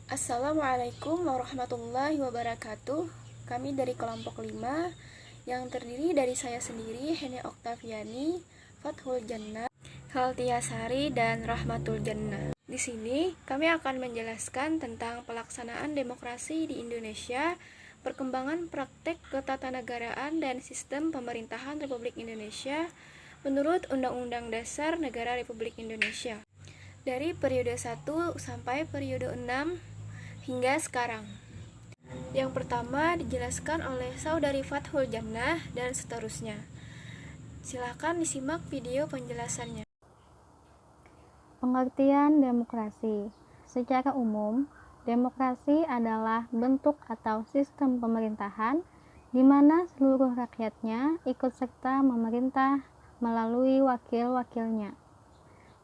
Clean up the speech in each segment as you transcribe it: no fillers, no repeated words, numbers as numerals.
Assalamualaikum warahmatullahi wabarakatuh. Kami dari kelompok 5 yang terdiri dari saya sendiri, Hene Oktaviani, Fathul Jannah, Haltiasari, dan Rahmatul Jannah. Di sini kami akan menjelaskan tentang pelaksanaan demokrasi di Indonesia, perkembangan praktek ketatanegaraan dan sistem pemerintahan Republik Indonesia menurut Undang-Undang Dasar Negara Republik Indonesia. Dari periode 1 sampai periode 6 hingga sekarang. Yang pertama dijelaskan oleh Saudari Fathul Jannah dan seterusnya. Silakan disimak video penjelasannya. Pengertian demokrasi. Secara umum, demokrasi adalah bentuk atau sistem pemerintahan di mana seluruh rakyatnya ikut serta memerintah melalui wakil-wakilnya.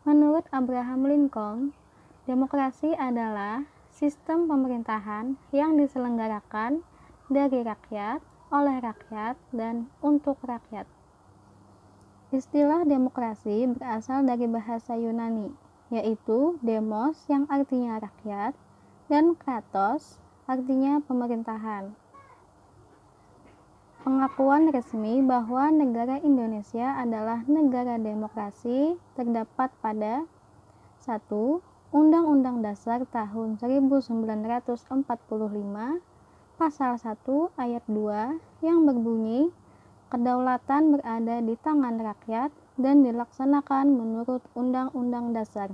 Menurut Abraham Lincoln, demokrasi adalah sistem pemerintahan yang diselenggarakan dari rakyat, oleh rakyat, dan untuk rakyat. Istilah demokrasi berasal dari bahasa Yunani, yaitu demos yang artinya rakyat dan kratos artinya pemerintahan. Pengakuan resmi bahwa negara Indonesia adalah negara demokrasi terdapat pada 1. Undang-Undang Dasar tahun 1945 Pasal 1 Ayat 2 yang berbunyi kedaulatan berada di tangan rakyat dan dilaksanakan menurut Undang-Undang Dasar.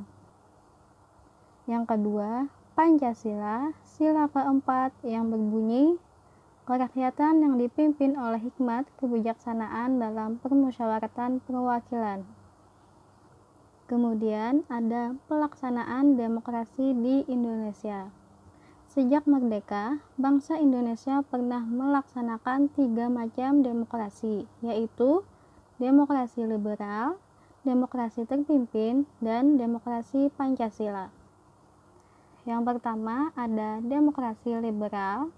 Yang kedua, Pancasila, sila keempat yang berbunyi kerakyatan yang dipimpin oleh hikmat kebijaksanaan dalam permusyawaratan perwakilan. Kemudian ada pelaksanaan demokrasi di Indonesia. Sejak merdeka, bangsa Indonesia pernah melaksanakan 3 macam demokrasi, yaitu demokrasi liberal, demokrasi terpimpin, dan demokrasi Pancasila. Yang pertama ada demokrasi liberal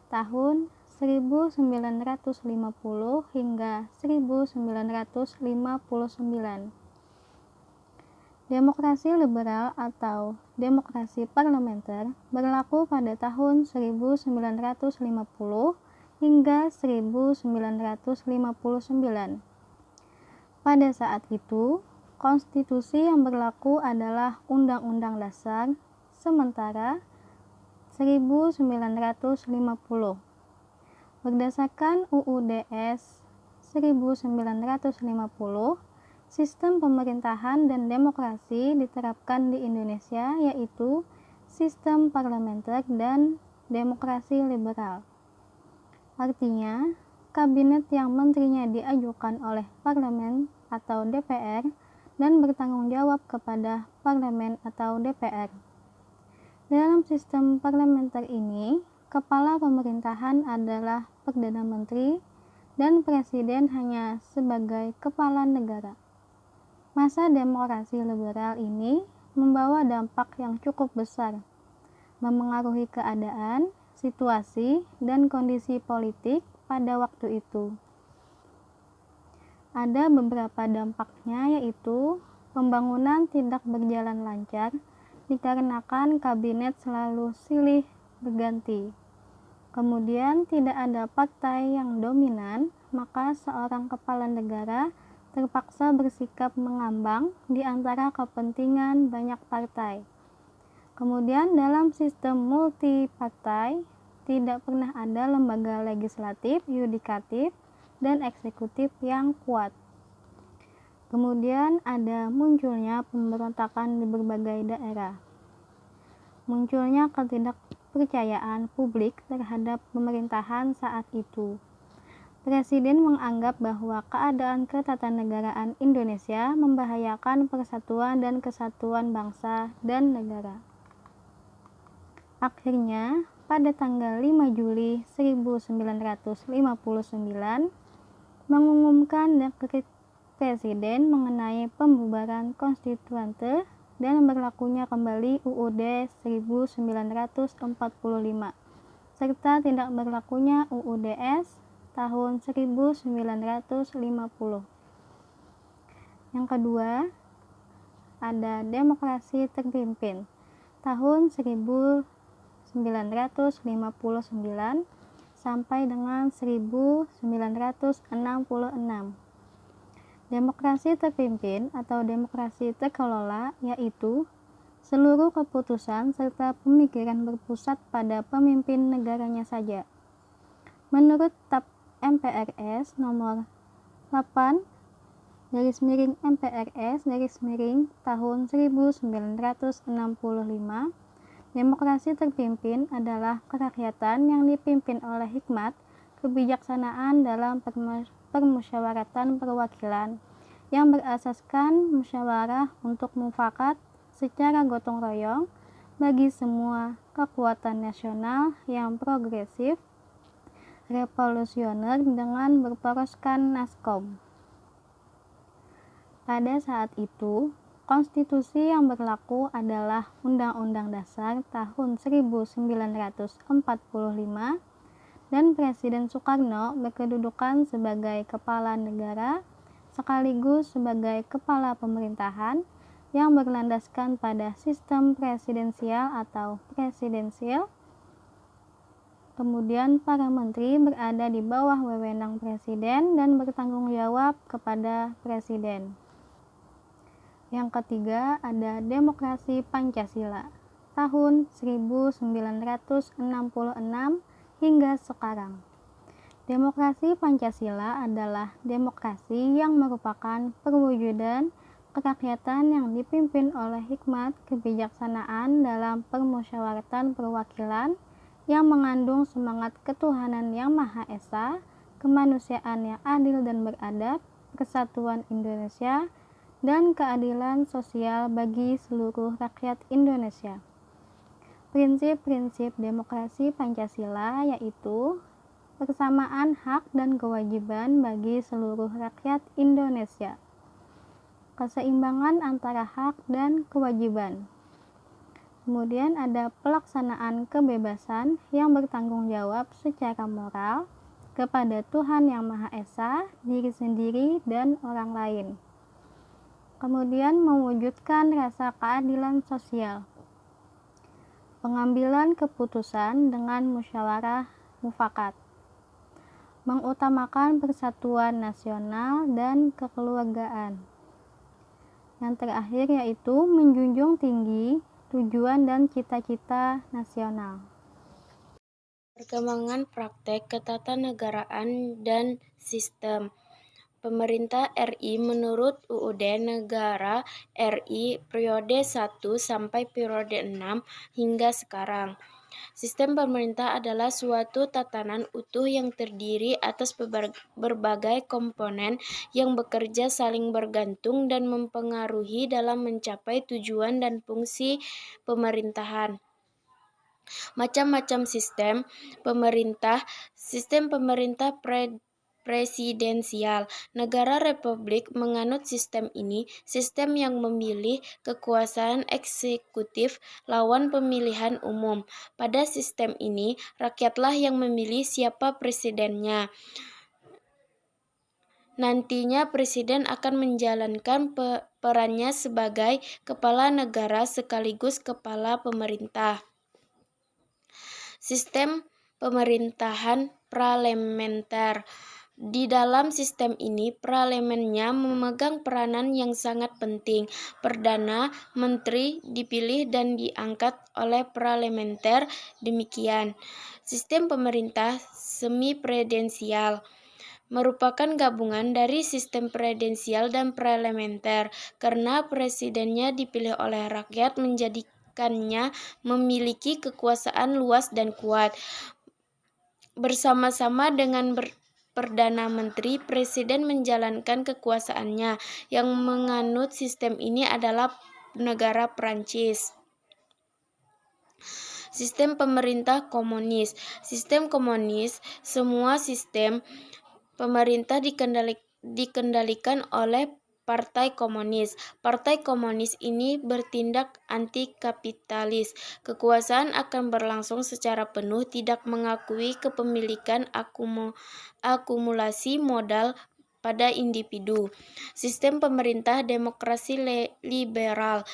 tahun 1950 hingga 1959. Demokrasi liberal atau demokrasi parlementer berlaku pada tahun 1950 hingga 1959. Pada saat itu, konstitusi yang berlaku adalah Undang-Undang Dasar, sementara 1950. Berdasarkan UUDS 1950, sistem pemerintahan dan demokrasi diterapkan di Indonesia, yaitu sistem parlementer dan demokrasi liberal. Artinya, kabinet yang menterinya diajukan oleh parlemen atau DPR dan bertanggung jawab kepada parlemen atau DPR. Dalam sistem parlementer ini, kepala pemerintahan adalah Perdana Menteri dan Presiden hanya sebagai kepala negara. Masa demokrasi liberal ini membawa dampak yang cukup besar, memengaruhi keadaan, situasi, dan kondisi politik pada waktu itu. Ada beberapa dampaknya, yaitu pembangunan tidak berjalan lancar dikarenakan kabinet selalu silih berganti. Kemudian tidak ada partai yang dominan, maka seorang kepala negara terpaksa bersikap mengambang di antara kepentingan banyak partai. Kemudian dalam sistem multipartai tidak pernah ada lembaga legislatif, yudikatif, dan eksekutif yang kuat. Kemudian ada munculnya pemberontakan di berbagai daerah. Munculnya ketidakpercayaan publik terhadap pemerintahan saat itu. Presiden menganggap bahwa keadaan ketatanegaraan Indonesia membahayakan persatuan dan kesatuan bangsa dan negara. Akhirnya, pada tanggal 5 Juli 1959, mengumumkan dekret Presiden mengenai pembubaran konstituante dan berlakunya kembali UUD 1945, serta tidak berlakunya UUDS tahun 1950. Yang kedua, ada demokrasi terpimpin tahun 1959 sampai dengan 1966. Demokrasi terpimpin atau demokrasi terkelola yaitu seluruh keputusan serta pemikiran berpusat pada pemimpin negaranya saja. Menurut TAP MPRS nomor 8 MPRS tahun 1965, demokrasi terpimpin adalah kerakyatan yang dipimpin oleh hikmat kebijaksanaan dalam permusyawaratan perwakilan yang berasaskan musyawarah untuk mufakat secara gotong royong bagi semua kekuatan nasional yang progresif, revolusioner dengan berporoskan naskom. Pada saat itu, konstitusi yang berlaku adalah Undang-Undang Dasar tahun 1945 dan Presiden Soekarno berkedudukan sebagai kepala negara sekaligus sebagai kepala pemerintahan yang berlandaskan pada sistem presidensial atau presidensil. Kemudian para menteri berada di bawah wewenang presiden dan bertanggung jawab kepada presiden. Yang ketiga ada demokrasi Pancasila tahun 1966 hingga sekarang. Demokrasi Pancasila adalah demokrasi yang merupakan perwujudan kerakyatan yang dipimpin oleh hikmat kebijaksanaan dalam permusyawaratan perwakilan yang mengandung semangat ketuhanan yang Maha Esa, kemanusiaan yang adil dan beradab, persatuan Indonesia, dan keadilan sosial bagi seluruh rakyat Indonesia. Prinsip-prinsip demokrasi Pancasila yaitu persamaan hak dan kewajiban bagi seluruh rakyat Indonesia, keseimbangan antara hak dan kewajiban. Kemudian ada pelaksanaan kebebasan yang bertanggung jawab secara moral kepada Tuhan Yang Maha Esa, diri sendiri, dan orang lain. Kemudian mewujudkan rasa keadilan sosial. Pengambilan keputusan dengan musyawarah mufakat. Mengutamakan persatuan nasional dan kekeluargaan. Yang terakhir yaitu menjunjung tinggi tujuan dan cita-cita nasional. Perkembangan praktek ketatanegaraan dan sistem pemerintah RI menurut UUD Negara RI periode 1 sampai periode 6 hingga sekarang. Sistem pemerintah adalah suatu tatanan utuh yang terdiri atas berbagai komponen yang bekerja saling bergantung dan mempengaruhi dalam mencapai tujuan dan fungsi pemerintahan. Macam-macam sistem pemerintah presidensial. Negara republik menganut sistem ini, sistem yang memilih kekuasaan eksekutif lawan pemilihan umum. Pada sistem ini, rakyatlah yang memilih siapa presidennya. Nantinya presiden akan menjalankan perannya sebagai kepala negara sekaligus kepala pemerintah. Sistem pemerintahan parlementer. Di dalam sistem ini, parlemennya memegang peranan yang sangat penting. Perdana Menteri dipilih dan diangkat oleh parlementer. Demikian. Sistem pemerintah semi-presidensial merupakan gabungan dari sistem presidensial dan parlementer, karena presidennya dipilih oleh rakyat menjadikannya memiliki kekuasaan luas dan kuat. Bersama-sama dengan Perdana Menteri, Presiden menjalankan kekuasaannya. Yang menganut sistem ini adalah negara Prancis. Sistem pemerintah komunis. Sistem komunis, semua sistem pemerintah dikendalikan oleh Partai Komunis. Partai Komunis ini bertindak anti-kapitalis. Kekuasaan akan berlangsung secara penuh, tidak mengakui kepemilikan akumulasi modal pada individu. Sistem pemerintah demokrasi liberal.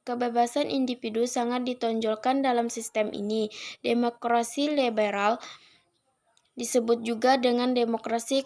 Kebebasan individu sangat ditonjolkan dalam sistem ini. Demokrasi liberal disebut juga dengan demokrasi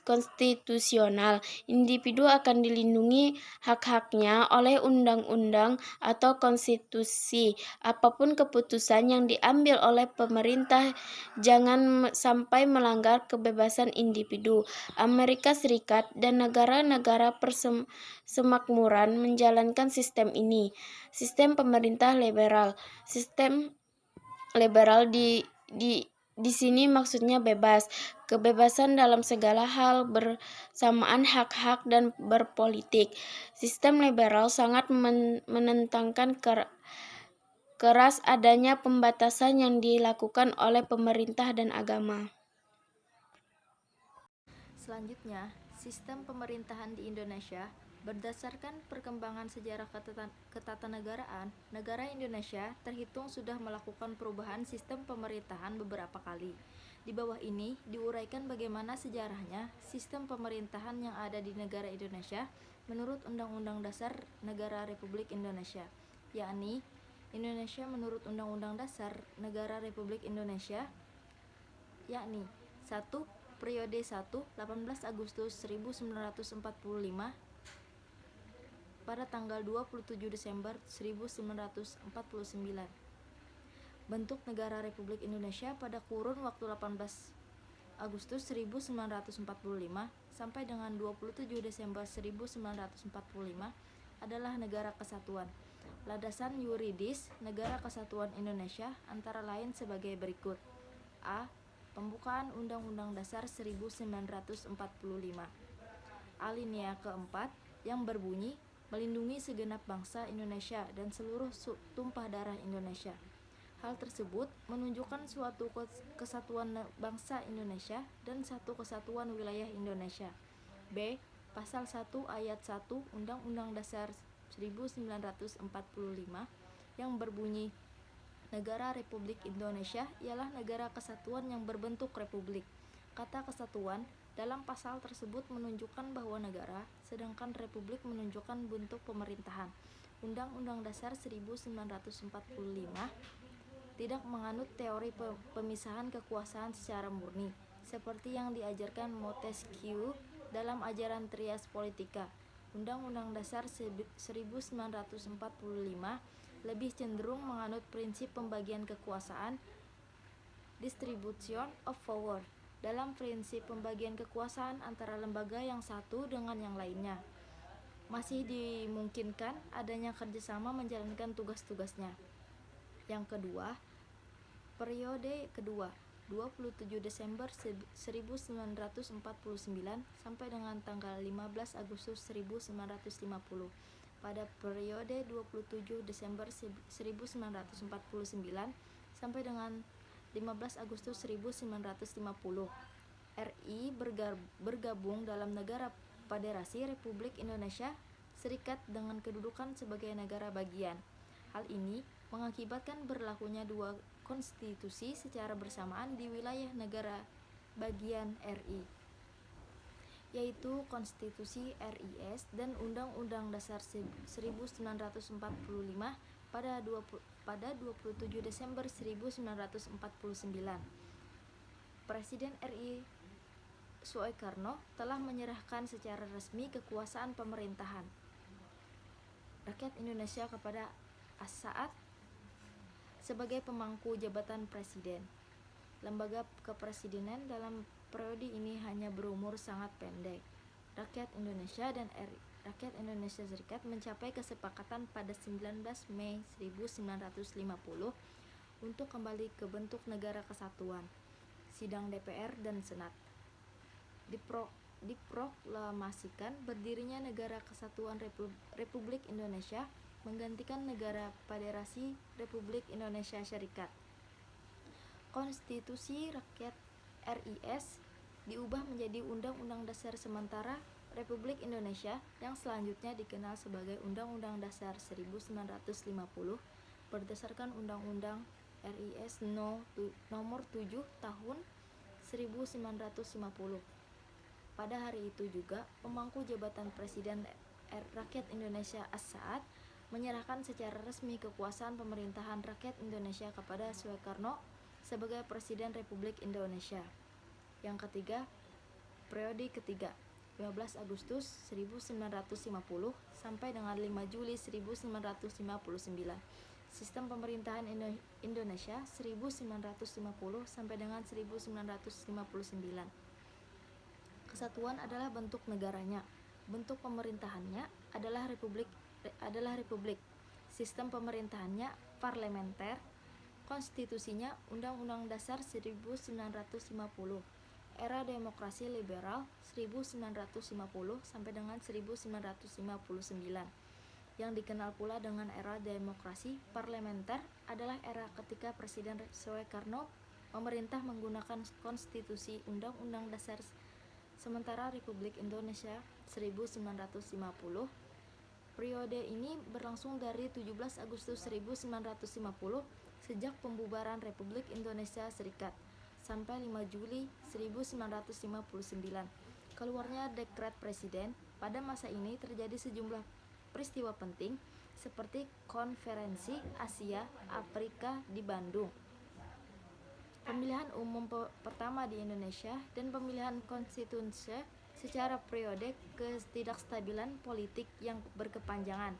konstitusional. Individu akan dilindungi hak-haknya oleh undang-undang atau konstitusi. Apapun keputusan yang diambil oleh pemerintah jangan sampai melanggar kebebasan individu. Amerika Serikat dan negara-negara persemakmuran menjalankan sistem ini. Sistem pemerintah liberal. Sistem liberal di sini maksudnya bebas, kebebasan dalam segala hal bersamaan hak-hak dan berpolitik. Sistem liberal sangat menentangkan keras adanya pembatasan yang dilakukan oleh pemerintah dan agama. Selanjutnya, sistem pemerintahan di Indonesia. Berdasarkan perkembangan sejarah ketatanegaraan, negara Indonesia terhitung sudah melakukan perubahan sistem pemerintahan beberapa kali. Di bawah ini diuraikan bagaimana sejarahnya sistem pemerintahan yang ada di negara Indonesia menurut Undang-Undang Dasar Negara Republik Indonesia, yakni Indonesia menurut Undang-Undang Dasar Negara Republik Indonesia, yakni 1. Periode 1, 18 Agustus 1945 pada tanggal 27 Desember 1949. Bentuk negara Republik Indonesia pada kurun waktu 18 Agustus 1945 sampai dengan 27 Desember 1945 adalah negara kesatuan. Landasan yuridis Negara Kesatuan Indonesia antara lain sebagai berikut. A. Pembukaan Undang-Undang Dasar 1945. Alinea keempat yang berbunyi melindungi segenap bangsa Indonesia dan seluruh tumpah darah Indonesia. Hal tersebut menunjukkan suatu kesatuan bangsa Indonesia dan satu kesatuan wilayah Indonesia. B. Pasal 1 ayat 1 Undang-Undang Dasar 1945 yang berbunyi negara Republik Indonesia ialah negara kesatuan yang berbentuk republik. Kata kesatuan dalam pasal tersebut menunjukkan bahwa negara, sedangkan republik menunjukkan bentuk pemerintahan. Undang-Undang Dasar 1945 tidak menganut teori pemisahan kekuasaan secara murni, seperti yang diajarkan Montesquieu dalam ajaran Trias Politica. Undang-Undang Dasar 1945 lebih cenderung menganut prinsip pembagian kekuasaan, distribution of power, dalam prinsip pembagian kekuasaan antara lembaga yang satu dengan yang lainnya. Masih dimungkinkan adanya kerjasama menjalankan tugas-tugasnya. Yang kedua, periode kedua, 27 Desember 1949 sampai dengan tanggal 15 Agustus 1950. Pada periode 27 Desember 1949 sampai dengan 15 Agustus 1950, RI bergabung dalam negara Federasi Republik Indonesia Serikat dengan kedudukan sebagai negara bagian. Hal ini mengakibatkan berlakunya dua konstitusi secara bersamaan di wilayah negara bagian RI, yaitu Konstitusi RIS dan Undang-Undang Dasar 1945 pada 27 Desember 1949. Presiden RI Soekarno telah menyerahkan secara resmi kekuasaan pemerintahan rakyat Indonesia kepada As-Saad sebagai pemangku jabatan presiden. Lembaga kepresidenan dalam periode ini hanya berumur sangat pendek. Rakyat Indonesia dan Rakyat Indonesia Serikat mencapai kesepakatan pada 19 Mei 1950 untuk kembali ke bentuk negara kesatuan. Sidang DPR dan Senat diproklamasikan berdirinya Negara Kesatuan Republik Indonesia menggantikan Negara Federasi Republik Indonesia Serikat. Konstitusi Rakyat RIS diubah menjadi Undang-Undang Dasar Sementara Republik Indonesia yang selanjutnya dikenal sebagai Undang-Undang Dasar 1950 berdasarkan Undang-Undang RIS nomor 7 tahun 1950. Pada hari itu juga, pemangku jabatan Presiden Rakyat Indonesia as-Saat menyerahkan secara resmi kekuasaan pemerintahan rakyat Indonesia kepada Soekarno sebagai Presiden Republik Indonesia. Yang ketiga, periode ketiga, 15 Agustus 1950 sampai dengan 5 Juli 1959. Sistem pemerintahan Indonesia 1950 sampai dengan 1959. Kesatuan adalah bentuk negaranya. Bentuk pemerintahannya adalah republik. Sistem pemerintahannya parlementer. Konstitusinya Undang-Undang Dasar 1950. Era demokrasi liberal 1950 sampai dengan 1959. Yang dikenal pula dengan era demokrasi parlementer adalah era ketika Presiden Soekarno memerintah menggunakan konstitusi Undang-Undang Dasar sementara Republik Indonesia 1950. Periode ini berlangsung dari 17 Agustus 1950 sejak pembubaran Republik Indonesia Serikat sampai 5 Juli 1959. Keluarnya dekret presiden. Pada masa ini terjadi sejumlah peristiwa penting seperti Konferensi Asia Afrika di Bandung, pemilihan umum pertama di Indonesia, dan pemilihan konstitusi secara periode ketidakstabilan politik yang berkepanjangan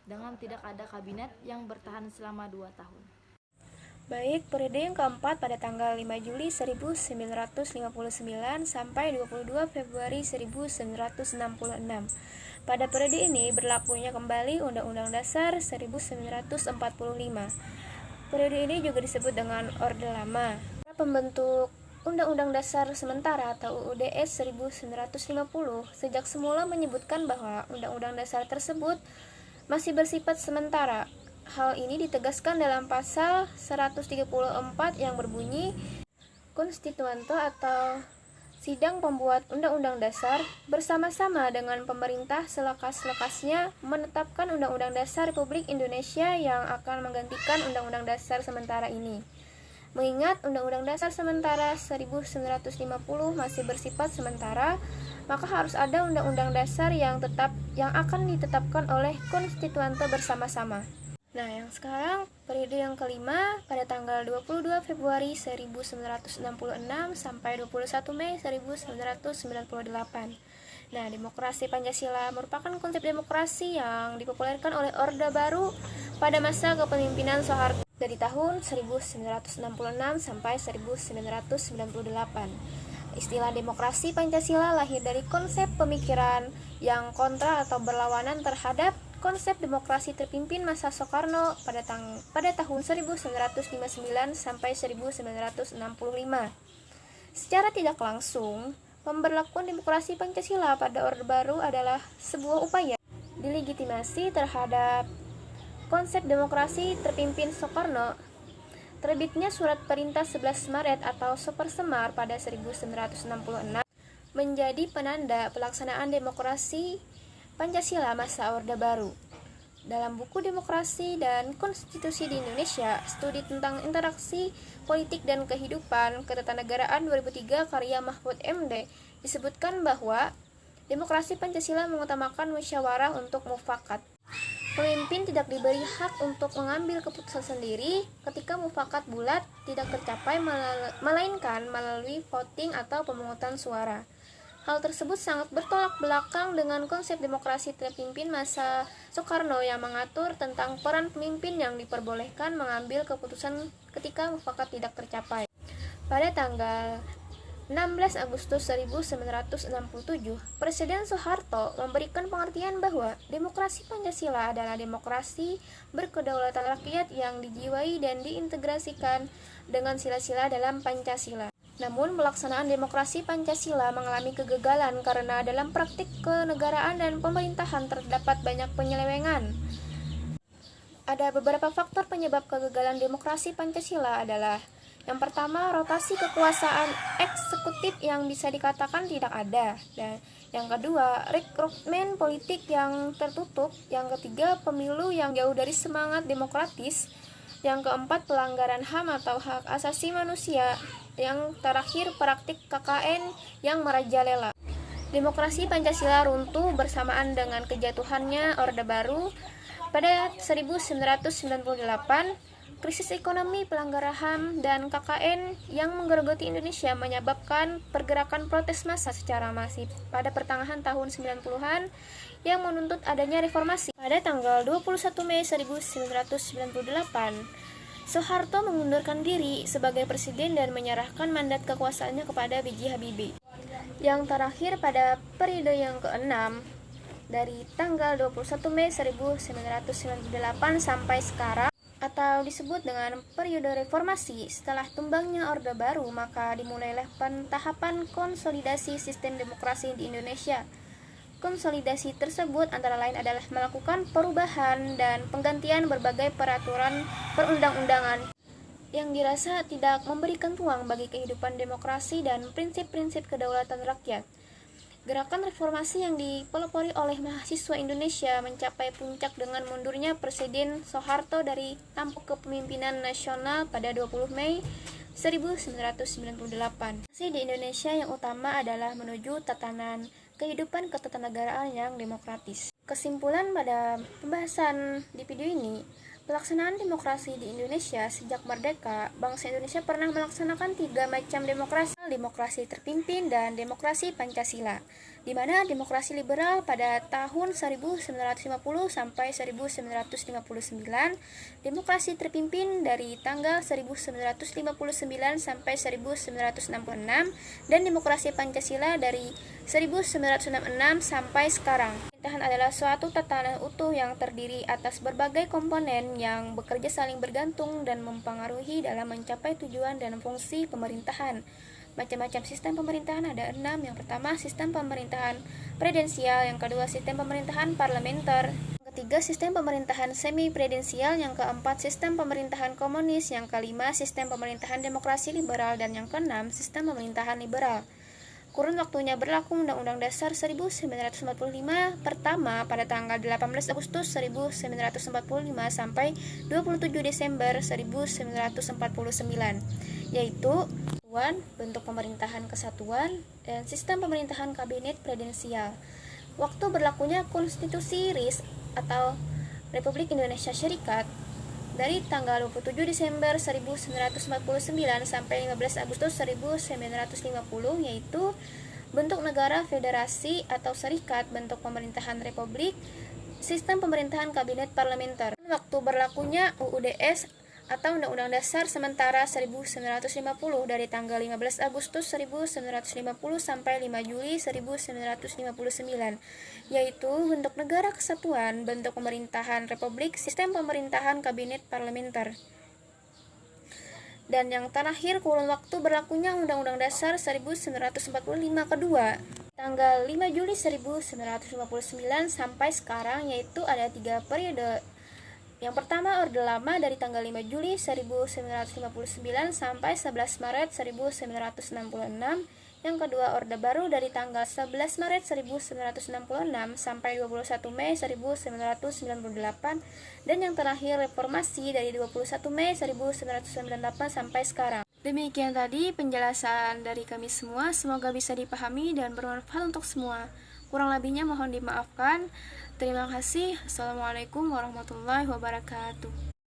dengan tidak ada kabinet yang bertahan selama 2 tahun. Baik, periode yang keempat pada tanggal 5 Juli 1959 sampai 22 Februari 1966. Pada periode ini berlakunya kembali Undang-Undang Dasar 1945. Periode ini juga disebut dengan Orde Lama. Pembentuk Undang-Undang Dasar Sementara atau UUDS 1950 sejak semula menyebutkan bahwa Undang-Undang Dasar tersebut masih bersifat sementara. Hal ini ditegaskan dalam pasal 134 yang berbunyi, Konstituante atau Sidang Pembuat Undang-Undang Dasar bersama-sama dengan pemerintah selekas-lekasnya menetapkan Undang-Undang Dasar Republik Indonesia yang akan menggantikan Undang-Undang Dasar sementara ini. Mengingat Undang-Undang Dasar sementara 1950 masih bersifat sementara, maka harus ada Undang-Undang Dasar yang akan ditetapkan oleh konstituante bersama-sama. Nah, yang sekarang periode yang kelima pada tanggal 22 Februari 1966 sampai 21 Mei 1998. Nah, demokrasi Pancasila merupakan konsep demokrasi yang dipopulerkan oleh Orde Baru pada masa kepemimpinan Soeharto dari tahun 1966 sampai 1998. Istilah demokrasi Pancasila lahir dari konsep pemikiran yang kontra atau berlawanan terhadap konsep demokrasi terpimpin masa Soekarno pada tahun 1959 sampai 1965. Secara tidak langsung, pemberlakuan demokrasi Pancasila pada Orde Baru adalah sebuah upaya delegitimasi terhadap konsep demokrasi terpimpin Soekarno. Terbitnya Surat Perintah 11 Maret atau Supersemar pada 1966 menjadi penanda pelaksanaan demokrasi Pancasila masa Orde Baru. Dalam buku Demokrasi dan Konstitusi di Indonesia, Studi tentang Interaksi Politik dan Kehidupan Ketatanegaraan 2003 karya Mahfud MD, disebutkan bahwa demokrasi Pancasila mengutamakan musyawarah untuk mufakat. Pemimpin tidak diberi hak untuk mengambil keputusan sendiri ketika mufakat bulat tidak tercapai, melainkan melalui voting atau pemungutan suara. Hal tersebut sangat bertolak belakang dengan konsep demokrasi terpimpin masa Soekarno yang mengatur tentang peran pemimpin yang diperbolehkan mengambil keputusan ketika mufakat tidak tercapai. Pada tanggal 16 Agustus 1967, Presiden Soeharto memberikan pengertian bahwa demokrasi Pancasila adalah demokrasi berkedaulatan rakyat yang dijiwai dan diintegrasikan dengan sila-sila dalam Pancasila. Namun, pelaksanaan demokrasi Pancasila mengalami kegagalan karena dalam praktik kenegaraan dan pemerintahan terdapat banyak penyelewengan. Ada beberapa faktor penyebab kegagalan demokrasi Pancasila adalah: yang pertama, rotasi kekuasaan eksekutif yang bisa dikatakan tidak ada. Dan yang kedua, rekrutmen politik yang tertutup. Yang ketiga, pemilu yang jauh dari semangat demokratis. Yang keempat, pelanggaran HAM atau hak asasi manusia. Yang terakhir, praktik KKN yang merajalela. Demokrasi Pancasila runtuh bersamaan dengan kejatuhannya Orde Baru pada 1998. Krisis ekonomi, pelanggaran HAM, dan KKN yang menggerogoti Indonesia menyebabkan pergerakan protes massa secara masif pada pertengahan tahun 90-an yang menuntut adanya reformasi. Pada tanggal 21 Mei 1998, Soeharto mengundurkan diri sebagai presiden dan menyerahkan mandat kekuasaannya kepada B.J. Habibie. Yang terakhir pada periode yang ke-6, dari tanggal 21 Mei 1998 sampai sekarang, atau disebut dengan periode reformasi. Setelah tumbangnya Orde Baru, maka dimulailah tahapan konsolidasi sistem demokrasi di Indonesia. Konsolidasi tersebut antara lain adalah melakukan perubahan dan penggantian berbagai peraturan perundang-undangan yang dirasa tidak memberikan ruang bagi kehidupan demokrasi dan prinsip-prinsip kedaulatan rakyat. Gerakan reformasi yang dipelopori oleh mahasiswa Indonesia mencapai puncak dengan mundurnya Presiden Soeharto dari tampuk kepemimpinan nasional pada 20 Mei 1998. Di Indonesia yang utama adalah menuju tatanan kehidupan ketatanegaraan yang demokratis. Kesimpulan pada pembahasan di video ini, pelaksanaan demokrasi di Indonesia sejak merdeka, bangsa Indonesia pernah melaksanakan 3 macam demokrasi: demokrasi terpimpin dan demokrasi Pancasila, di mana demokrasi liberal pada tahun 1950 sampai 1959, demokrasi terpimpin dari tanggal 1959 sampai 1966, dan demokrasi Pancasila dari 1966 sampai sekarang. Pemerintahan adalah suatu tatanan utuh yang terdiri atas berbagai komponen yang bekerja saling bergantung dan mempengaruhi dalam mencapai tujuan dan fungsi pemerintahan. Macam-macam sistem pemerintahan ada 6. Yang pertama, sistem pemerintahan presidensial. Yang kedua, sistem pemerintahan parlementer. Yang ketiga, sistem pemerintahan semi-presidensial. Yang keempat, sistem pemerintahan komunis. Yang kelima, sistem pemerintahan demokrasi liberal. Dan yang keenam, sistem pemerintahan liberal. Kurun waktunya berlaku Undang-Undang Dasar 1945 pertama pada tanggal 18 Agustus 1945 sampai 27 Desember 1949, yaitu bentuk pemerintahan kesatuan dan sistem pemerintahan kabinet presidensial. Waktu berlakunya Konstitusi RIS atau Republik Indonesia Syarikat dari tanggal 27 Desember 1949 sampai 15 Agustus 1950, yaitu bentuk negara federasi atau serikat, bentuk pemerintahan republik, sistem pemerintahan kabinet parlementer. Waktu berlakunya UUDS atau Undang-Undang Dasar Sementara 1950 dari tanggal 15 Agustus 1950 sampai 5 Juli 1959, yaitu bentuk negara kesatuan, bentuk pemerintahan republik, sistem pemerintahan kabinet parlementer. Dan yang terakhir, kurun waktu berlakunya Undang-Undang Dasar 1945 kedua, tanggal 5 Juli 1959 sampai sekarang, yaitu ada 3 periode. Yang pertama, Orde Lama dari tanggal 5 Juli 1959 sampai 11 Maret 1966. Yang kedua, Orde Baru dari tanggal 11 Maret 1966 sampai 21 Mei 1998. Dan yang terakhir, Reformasi dari 21 Mei 1998 sampai sekarang. Demikian tadi penjelasan dari kami semua, semoga bisa dipahami dan bermanfaat untuk semua. Kurang lebihnya mohon dimaafkan. Terima kasih. Assalamualaikum warahmatullahi wabarakatuh.